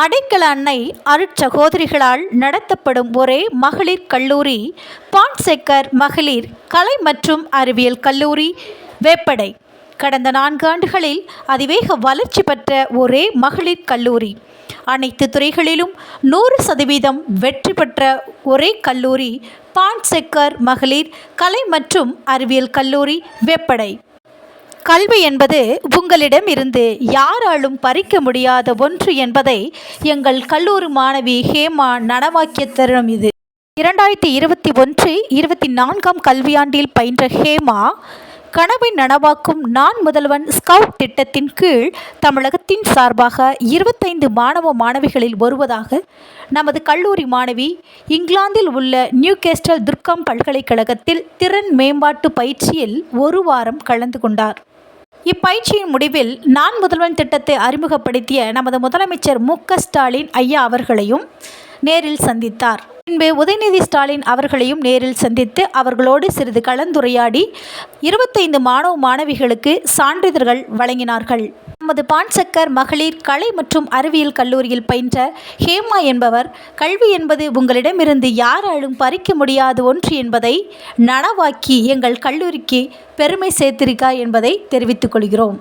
அடைக்கல அன்னை அருட்சகோதரிகளால் நடத்தப்படும் ஒரே மகளிர் கல்லூரி பான்செக்கர் மகளிர் கலை மற்றும் அறிவியல் கல்லூரி வேப்படை. கடந்த 4 ஆண்டுகளில் அதிவேக வளர்ச்சி பெற்ற ஒரே மகளிர் கல்லூரி. அனைத்து துறைகளிலும் 100% வெற்றி பெற்ற ஒரே கல்லூரி பான்செக்கர் மகளிர் கலை மற்றும் அறிவியல் கல்லூரி வேப்படை. கல்வி என்பது உங்களிடம் இருந்து யாராலும் பறிக்க முடியாத ஒன்று என்பதை எங்கள் கல்லூரி மாணவி ஹேமா நனவாக்கிய தருணம் இது. 2021-24 கல்வியாண்டில் பயின்ற ஹேமா கனவை நனவாக்கும் நான் முதல்வன் ஸ்கவுட் திட்டத்தின் கீழ் தமிழகத்தின் சார்பாக 25 மாணவ மாணவிகளில் ஒருவராக நமது கல்லூரி மாணவி இங்கிலாந்தில் உள்ள நியூகேஸ்டல் துர்காம் பல்கலைக்கழகத்தில் திறன் மேம்பாட்டு பயிற்சியில் 1 வாரம் கலந்து கொண்டார். இப்பயிற்சியின் முடிவில் நான் முதல்வன் திட்டத்தை அறிமுகப்படுத்திய நமது முதலமைச்சர் மு.க.ஸ்டாலின் ஐயா அவர்களையும் நேரில் சந்தித்தார். பின்பு உதயநிதி ஸ்டாலின் அவர்களையும் நேரில் சந்தித்து அவர்களோடு சிறிது கலந்துரையாடி 25 மாணவ மாணவிகளுக்கு சான்றிதழ்கள் வழங்கினார்கள். நமது பான்செக்கர் மகளிர் கலை மற்றும் அறிவியல் கல்லூரியில் பயின்ற ஹேமா என்பவர் கல்வி என்பது உங்களிடமிருந்து யாராலும் பறிக்க முடியாத ஒன்று என்பதை நனவாக்கி எங்கள் கல்லூரிக்கு பெருமை சேர்த்திருக்கார் என்பதை தெரிவித்துக் கொள்கிறோம்.